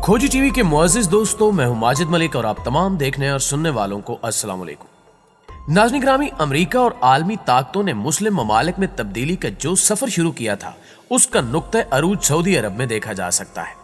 खोजी टीवी के मुअज़्ज़िज़ दोस्तों, मैं हूं माजिद मलिक और आप तमाम देखने और सुनने वालों को अस्सलाम वालेकुम। नाज़रीन ग्रामी, अमेरिका और आलमी ताकतों ने मुस्लिम ममालिक में तब्दीली का जो सफर शुरू किया था, उसका नुक्ता अरूज सऊदी अरब में देखा जा सकता है।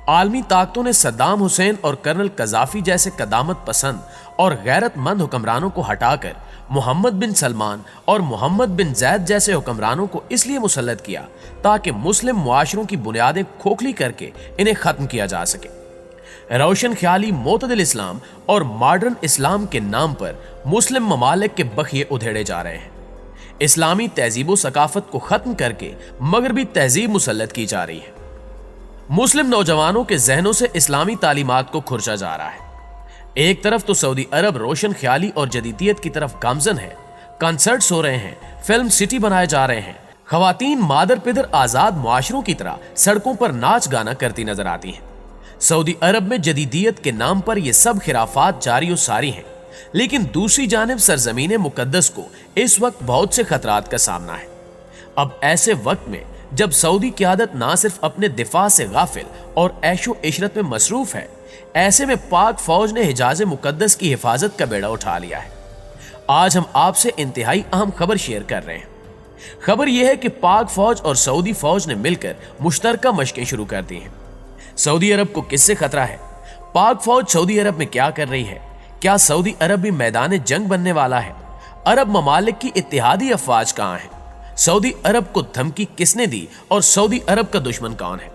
आलमी ताकतों ने सद्दाम हुसैन और कर्नल कज़ाफी जैसे कदामत पसंद और गैरतमंद हुक्मरानों को हटाकर मोहम्मद बिन सलमान और मोहम्मद बिन जैद जैसे हुक्मरानों को इसलिए मुसल्लत किया ताकि मुस्लिम मुआशरों की बुनियादें खोखली करके इन्हें खत्म किया जा सके। रोशन ख्याली मोतदिल इस्लाम और मॉडर्न इस्लाम के नाम पर मुस्लिम ममालिक के बखिए उधेड़े जा रहे हैं। इस्लामी तहजीब व सकाफत को खत्म करके मगरबी तहजीब मुसल्लत की जा रही है। मुस्लिम नौजवानों के जहनों से इस्लामी तालीमात को खुरचा जा रहा है। एक तरफ तो सऊदी अरब रोशन ख्याली और जदीदियत की तरफ गामजन है, कंसर्ट्स हो रहे हैं, फिल्म सिटी बनाए जा रहे हैं, खवातीन मादर पिदर आजाद मुआशरों की तरह सड़कों पर नाच गाना करती नजर आती हैं। सऊदी अरब में जदीदियत के नाम पर ये सब खिराफात जारी और सारी हैं, लेकिन दूसरी जानिब सरजमीन मुकद्दस को इस वक्त बहुत से खतरात का सामना है। अब ऐसे वक्त में जब सऊदी क़यादत ना सिर्फ अपने दिफा से गाफिल और ऐशो इशरत में मसरूफ है, ऐसे में पाक फौज ने हिजाज मुकद्दस की हिफाजत का बेड़ा उठा लिया है। आज हम आपसे इंतहाई अहम खबर शेयर कर रहे हैं। खबर यह है कि पाक फौज और सऊदी फौज ने मिलकर मुश्तरका मशकें शुरू कर दी हैं। सऊदी अरब को किससे खतरा है? पाक फौज सऊदी अरब में क्या कर रही है? क्या सऊदी अरब भी मैदान जंग बनने वाला है? अरब ममालिक की इत्तेहादी अफवाज कहाँ है? सऊदी अरब को धमकी किसने दी और सऊदी अरब का दुश्मन कौन है?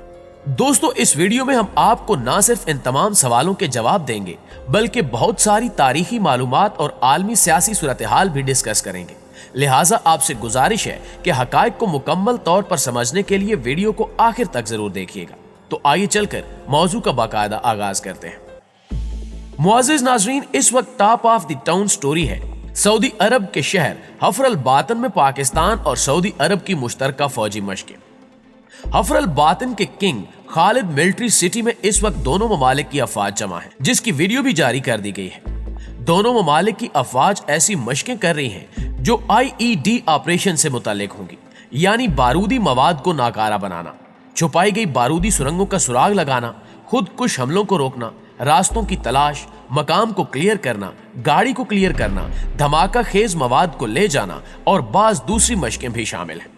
दोस्तों, इस वीडियो में हम आपको ना सिर्फ इन तमाम सवालों के जवाब देंगे, बल्कि बहुत सारी तारीखी मालूमात और आलमी सियासी सूरत हाल भी डिस्कस करेंगे। लिहाजा आपसे गुजारिश है कि हकायक को मुकम्मल तौर पर समझने के लिए वीडियो को आखिर तक जरूर देखिएगा। तो आइए चलकर मौजू का बाकायदा आगाज करते हैं। मुअज़्ज़िज़ नाज़रीन, इस वक्त top of the town story है सऊदी अरब के शहर हफर अल बातिन में पाकिस्तान और सऊदी अरब की मुश्तरका फौजी मशकें। हफर अल बातिन के किंग खालिद मिलिट्री सिटी में इस वक्त दोनों ममालिक की अफवाज जमा है, जिसकी वीडियो भी जारी कर दी गई है। दोनों ममालिक की अफवाज ऐसी मशकें कर रही हैं जो IED ऑपरेशन से मुताल्लिक होंगी, यानी बारूदी मवाद को नाकारा बनाना, छुपाई गई बारूदी सुरंगों का सुराग लगाना, खुदकुश हमलों को रोकना, रास्तों की तलाश, मकाम को क्लियर करना, गाड़ी को क्लियर करना, धमाका खेज मवाद को ले जाना और बाज दूसरी मशकें भी शामिल हैं।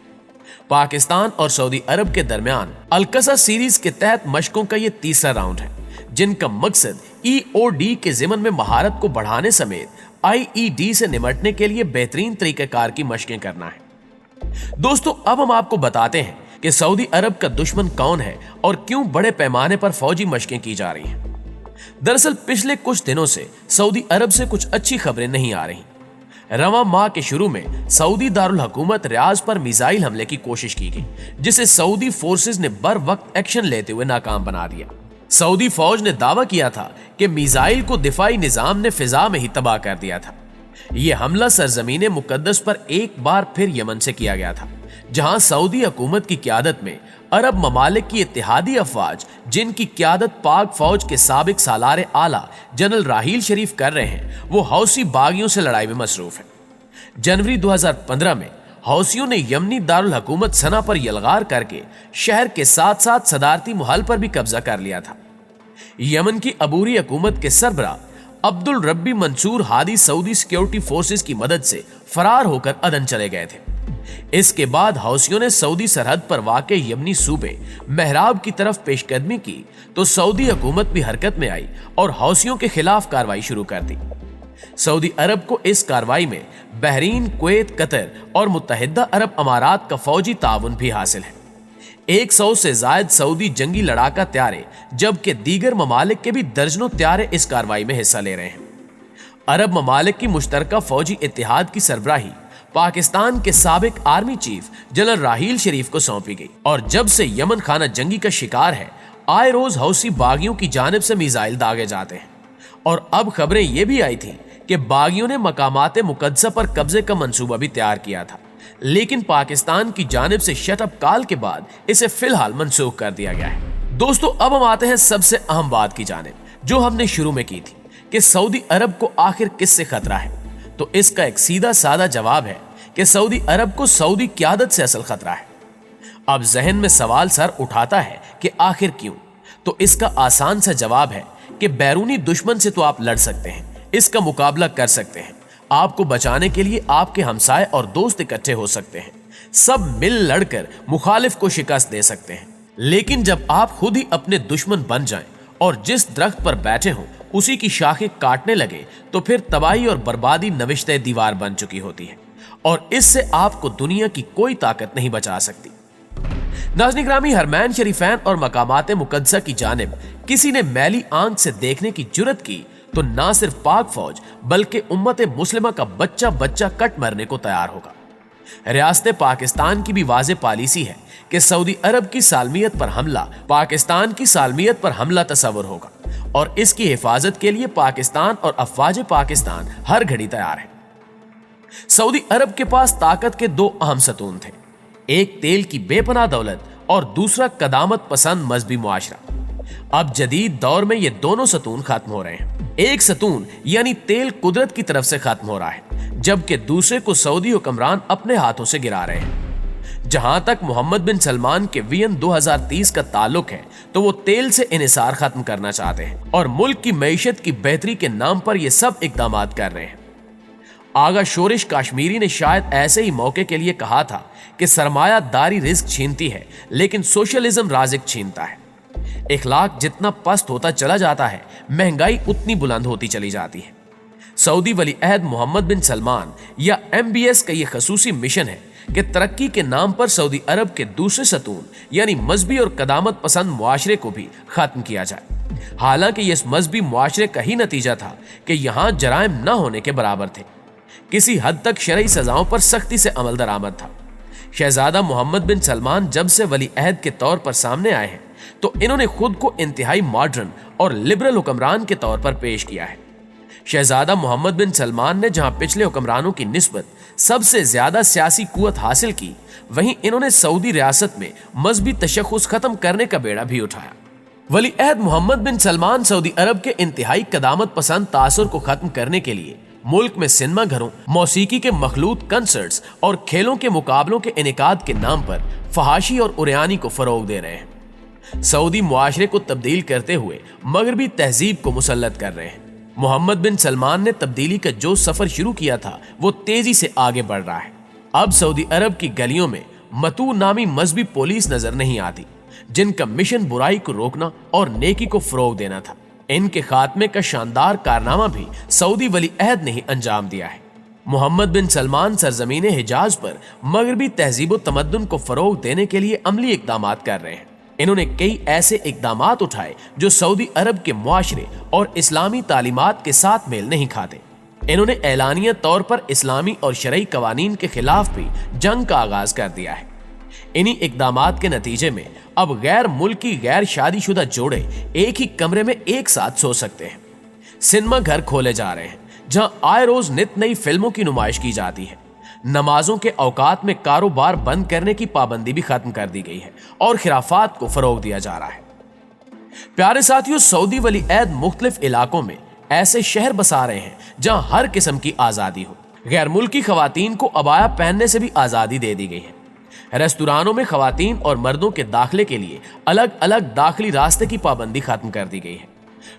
पाकिस्तान और सऊदी अरब के दरमियान अलकसा सीरीज के तहत मशकों का ये तीसरा राउंड है, जिनका मकसद EOD के ज़िमन में महारत को बढ़ाने समेत IED से निमटने के लिए बेहतरीन तरीक़ेकार की मशकें करना है। दोस्तों, अब हम आपको बताते हैं कि सऊदी अरब का दुश्मन कौन है और क्यों बड़े पैमाने पर फौजी मशकें की जा रही हैं। दरअसल पिछले कुछ दिनों से सऊदी अरब से कुछ अच्छी खबरें नहीं आ रही। रवां माह के शुरू में सऊदी दारुल हुकूमत रियाज पर मिसाइल हमले की कोशिश की गई, जिसे सऊदी फोर्सेस ने बर वक्त एक्शन लेते हुए नाकाम बना दिया। सऊदी फौज ने दावा किया था कि मिसाइल को दिफाई निजाम ने फिजा में ही तबाह कर दिया था। यह हमला सरजमीन मुकद्दस पर एक बार फिर यमन से किया गया था, जहां सऊदी हुकूमत की क़यादत में अरब ममालिक की इत्तेहादी अफवाज, जिनकी क़यादत पाक फौज के साबिक सालार आला जनरल राहील शरीफ कर रहे हैं, वो हौसी बागियों से लड़ाई में मसरूफ है। जनवरी 2015 में हौसियों ने यमनी दारुल हुकूमत सना पर यलगार करके शहर के साथ साथ सदारती महल पर भी कब्जा कर लिया था। यमन की अबूरी हुकूमत के सरबरा Abdul Rabbi Mansour Hadi Saudi security forces की मदद से फरार होकर अदन चले गए थे। इसके बाद हौसियों ने सऊदी सरहद पर वाक़े यमनी सूबे महराब की तरफ पेशकदमी की तो सऊदी हुकूमत भी हरकत में आई और हौसियों के खिलाफ कार्रवाई शुरू कर दी। सऊदी अरब को इस कार्रवाई में बहरीन, कुवैत, कतर और मुत्तहिदा अरब अमारात का फौजी ताउन भी हासिल है। 100 से जायद सऊदी जंगी लड़ाका त्यारे, जबकि दीगर ममालिक के भी दर्जनों त्यारे इस कार्रवाई में हिस्सा ले रहे हैं। अरब ममालिक की मुश्तरका फौजी इत्तेहाद की सरबराही पाकिस्तान के साबिक आर्मी चीफ जनरल राहील शरीफ को सौंपी गई और जब से यमन खाना जंगी का शिकार है, आए रोज हौसी बागियों की जानिब से मिसाइल दागे जाते हैं। और अब खबरें ये भी आई थी कि बागियों ने मकामात मुकद्दसा पर कब्जे का मंसूबा भी तैयार किया था, लेकिन पाकिस्तान की जानिब से शटअप कॉल के बाद इसे फिलहाल मनसूख कर दिया गया है। दोस्तों, अब हम आते हैं सबसे अहम बात की जानिब, जो हमने शुरू में की थी कि सऊदी अरब को आखिर किससे खतरा है। तो इसका एक सीधा साधा जवाब है कि सऊदी अरब को सऊदी क़यादत से असल खतरा है। अब जहन में सवाल सर उठाता है कि आखिर क्यों? تو اس کا آسان سا جواب ہے کہ بیرونی دشمن سے تو آپ لڑ سکتے ہیں، اس کا مقابلہ کر سکتے ہیں، آپ کو بچانے کے لیے آپ کے ہمسائے اور دوست اکٹھے ہو سکتے ہیں، سب مل لڑ کر مخالف کو شکست دے سکتے ہیں، لیکن جب آپ خود ہی اپنے دشمن بن جائیں اور جس درخت پر بیٹھے ہوں اسی کی شاخیں کاٹنے لگے تو پھر تباہی اور بربادی نوشتہ دیوار بن چکی ہوتی ہے اور اس سے آپ کو دنیا کی کوئی طاقت نہیں بچا سکتی۔ ناظرین گرامی، حرمین شریفین اور مقامات مقدسہ کی جانب کسی نے میلی آنکھ سے دیکھنے کی جرت کی تو نہ صرف پاک فوج بلکہ امت مسلمہ کا بچہ بچہ کٹ مرنے کو تیار ہوگا۔ ریاست پاکستان کی بھی واضح پالیسی ہے کہ سعودی عرب کی سالمیت پر حملہ پاکستان کی سالمیت پر حملہ تصور ہوگا اور اس کی حفاظت کے لیے پاکستان اور افواج پاکستان ہر گھڑی تیار ہے۔ سعودی عرب کے پاس طاقت کے دو اہم ستون تھے، ایک تیل کی بے پناہ دولت اور دوسرا قدامت پسند مذہبی معاشرہ۔ اب جدید دور میں یہ دونوں ستون ختم ہو رہے ہیں۔ ایک ستون یعنی تیل قدرت کی طرف سے ختم ہو رہا ہے، جبکہ دوسرے کو سعودی حکمران اپنے ہاتھوں سے گرا رہے ہیں۔ جہاں تک محمد بن سلمان کے وین 2030 کا تعلق ہے تو وہ تیل سے انحصار ختم کرنا چاہتے ہیں اور ملک کی معیشت کی بہتری کے نام پر یہ سب اقدامات کر رہے ہیں۔ آغا شورش کاشمیری نے شاید ایسے ہی موقع کے لیے کہا تھا کہ سرمایہ داری رزق چھینتی ہے لیکن سوشلزم رازق چھینتا ہے۔ اخلاق جتنا پست ہوتا چلا جاتا ہے، مہنگائی اتنی بلند ہوتی چلی جاتی ہے۔ سعودی ولی عہد محمد بن سلمان یا MBS کا یہ خصوصی مشن ہے کہ ترقی کے نام پر سعودی عرب کے دوسرے ستون یعنی مذہبی اور قدامت پسند معاشرے کو بھی ختم کیا جائے، حالانکہ یہ اس مذہبی معاشرے کا ہی نتیجہ تھا کہ یہاں جرائم نہ ہونے کے برابر تھے، کسی حد تک شرعی سزاؤں پر سختی سے عمل درآمد تھا۔ شہزادہ محمد بن سلمان جب سے ولی عہد کے طور پر سامنے آئے ہیں تو انہوں نے خود کو انتہائی ماڈرن اور لبرل حکمران کے طور پر پیش کیا ہے۔ شہزادہ محمد بن سلمان نے جہاں پچھلے حکمرانوں کی نسبت سب سے زیادہ سیاسی قوت حاصل کی، وہیں انہوں نے سعودی ریاست میں مذہبی تشخص ختم کرنے کا بیڑا بھی اٹھایا۔ ولی عہد محمد بن سلمان سعودی عرب کے انتہائی قدامت پسند تاثر کو ختم کرنے کے لیے ملک میں سنیما گھروں، موسیقی کے مخلوط کنسرٹس اور کھیلوں کے مقابلوں کے انعقاد کے نام پر فحاشی اور عریانی کو فروغ دے رہے ہیں۔ سعودی معاشرے کو تبدیل کرتے ہوئے مغربی تہذیب کو مسلط کر رہے ہیں۔ محمد بن سلمان نے تبدیلی کا جو سفر شروع کیا تھا وہ تیزی سے آگے بڑھ رہا ہے۔ اب سعودی عرب کی گلیوں میں متو نامی مذہبی پولیس نظر نہیں آتی، جن کا مشن برائی کو روکنا اور نیکی کو فروغ دینا تھا۔ ان کے خاتمے کا شاندار کارنامہ بھی سعودی ولی عہد نے ہی انجام دیا ہے۔ محمد بن سلمان سرزمین حجاز پر مغربی تہذیب و تمدن کو فروغ دینے کے لیے عملی اقدامات کر رہے ہیں۔ انہوں نے کئی ایسے اقدامات اٹھائے جو سعودی عرب کے معاشرے اور اسلامی تعلیمات کے ساتھ میل نہیں کھاتے۔ انہوں نے اعلانیہ طور پر اسلامی اور شرعی قوانین کے خلاف بھی جنگ کا آغاز کر دیا ہے۔ انہی اقدامات کے نتیجے میں اب غیر ملکی غیر شادی شدہ جوڑے ایک ہی کمرے میں ایک ساتھ سو سکتے ہیں۔ سنیما گھر کھولے جا رہے ہیں جہاں آئے روز نت نئی فلموں کی نمائش کی جاتی ہے۔ نمازوں کے اوقات میں کاروبار بند کرنے کی پابندی بھی ختم کر دی گئی ہے اور خرافات کو فروغ دیا جا رہا ہے۔ پیارے ساتھیوں، سعودی ولی عہد مختلف علاقوں میں ایسے شہر بسا رہے ہیں جہاں ہر قسم کی آزادی ہو۔ غیر ملکی خواتین کو عبایا پہننے سے بھی آزادی دے دی گئی ہے۔ ریستورانوں میں خواتین اور مردوں کے داخلے کے لیے الگ الگ داخلی راستے کی پابندی ختم کر دی گئی ہے۔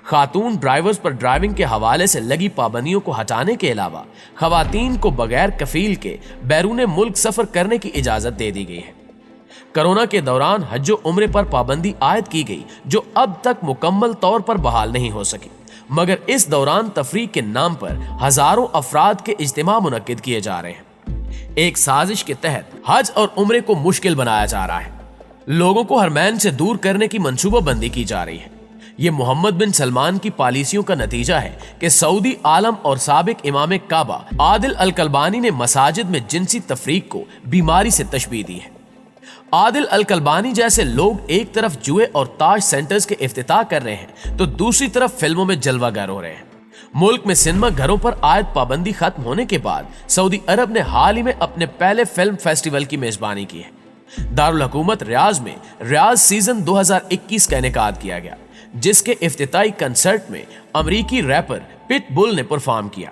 خاتون ڈرائیورز پر ڈرائیونگ کے حوالے سے لگی پابندیوں کو ہٹانے کے علاوہ خواتین کو بغیر کفیل کے بیرون ملک سفر کرنے کی اجازت دے دی گئی ہے۔ کرونا کے دوران حج و عمرے پر پابندی عائد کی گئی جو اب تک مکمل طور پر بحال نہیں ہو سکی، مگر اس دوران تفریح کے نام پر ہزاروں افراد کے اجتماع منعقد کیے جا رہے ہیں۔ ایک سازش کے تحت حج اور عمرے کو مشکل بنایا جا رہا ہے، لوگوں کو حرمین سے دور کرنے کی منصوبہ بندی کی جا رہی ہے۔ یہ محمد بن سلمان کی پالیسیوں کا نتیجہ ہے کہ سعودی عالم اور سابق امام کعبہ عادل الکلبانی نے مساجد میں جنسی تفریق کو بیماری سے تشبیہ دی ہے۔ عادل الکلبانی جیسے لوگ ایک طرف جوئے اور تاش سینٹرز کے افتتاح کر رہے ہیں تو دوسری طرف فلموں میں جلوہ گر ہو رہے ہیں۔ ملک میں سنیما گھروں پر عائد پابندی ختم ہونے کے بعد سعودی عرب نے حال ہی میں اپنے پہلے فلم فیسٹیول کی میزبانی کی ہے۔ دارالحکومت ریاض میں ریاض سیزن 2021 کا انعقاد کیا گیا، جس کے افتتاحی کنسرٹ میں امریکی ریپر پٹ بل نے پرفارم کیا۔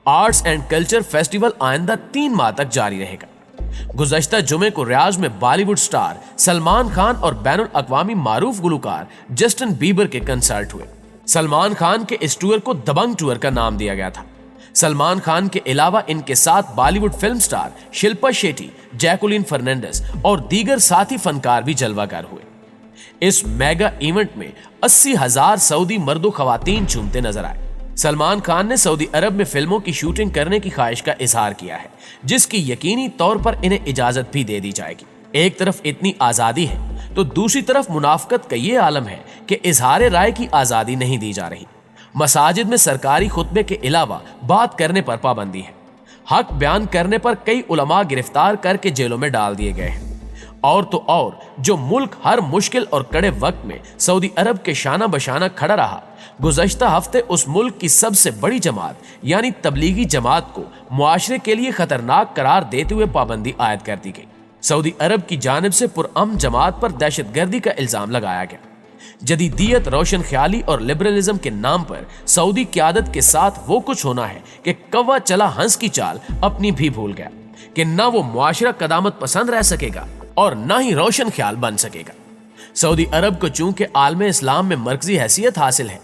آرٹس اینڈ کلچر فیسٹیول آئندہ 3 ماہ تک جاری رہے گا۔ गुज़श्ता जुमे को रियाज में बॉलीवुड स्टार सलमान खान और बैनुल अक़वामी मारूफ गुलकार जस्टिन बीबर के कंसर्ट हुए। सलमान खान के इस टूर को दबंग टूर का नाम दिया गया था। सलमान खान के अलावा इनके साथ बॉलीवुड फिल्म स्टार शिल्पा शेट्टी, जैकुलिन फर्नांडिस और दीगर साथी फनकार भी जलवागर हुए। इस मेगा इवेंट में 80,000 सऊदी मर्दो खवातीन झूमते नजर आए। सलमान खान ने सऊदी अरब में फिल्मों की शूटिंग करने की ख्वाहिश का इजहार किया है, जिसकी यकीनी तौर पर इन्हें इजाजत भी दे दी जाएगी। एक तरफ इतनी आजादी है तो दूसरी तरफ मुनाफकत का ये आलम है कि इजहार राय की आजादी नहीं दी जा रही। मसाजिद में सरकारी खुतबे के अलावा बात करने पर पाबंदी है। हक बयान करने पर कई उलमा गिरफ्तार करके जेलों में डाल दिए गए हैं। और तो और जो मुल्क हर मुश्किल और कड़े वक्त में सऊदी अरब के शाना बशाना खड़ा रहा, गुज़श्ता हफ्ते उस मुल्क की सबसे बड़ी जमात यानी तबलीगी जमात को मुआशरे के लिए खतरनाक करार देते हुए पाबंदी आयद कर दी गई। सऊदी अरब की जानिब से पुरअमन जमात पर दहशतगर्दी का इल्जाम लगाया गया। जदीदियत, रोशन ख्याली और लिबरलिज्म के नाम पर सऊदी क़यादत के साथ वो कुछ होना है कि कौवा चला हंस की चाल अपनी भी भूल गया कि ना वो मुआशरा कदामत पसंद रह सकेगा और ना ही रोशन ख्याल बन सकेगा। सऊदी अरब को चूंकि आलम इस्लाम में मरकजी हैसियत हासिल है,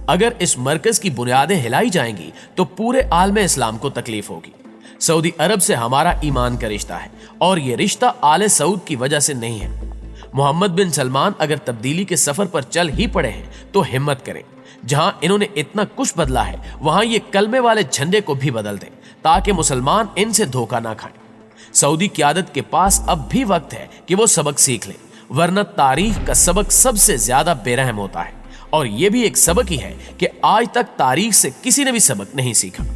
अगर इस मरकज की बुनियादें हिलाई जाएंगी तो पूरे आलम इस्लाम को तकलीफ होगी। सऊदी अरब से हमारा ईमान का रिश्ता है और ये रिश्ता आले सऊद की वजह से नहीं है। मोहम्मद बिन सलमान अगर तब्दीली के सफर पर चल ही पड़े हैं तो हिम्मत करें। जहां इन्होंने इतना कुछ बदला है वहां ये कलमे वाले झंडे को भी बदल दें ताकि मुसलमान इनसे धोखा ना खाएं। सऊदी क़यादत के पास अब भी वक्त है कि वो सबक सीख ले, वरना तारीख का सबक सबसे ज्यादा बेरहम होता है। और ये भी एक सबक ही है कि आज तक तारीख से किसी ने भी सबक नहीं सीखा।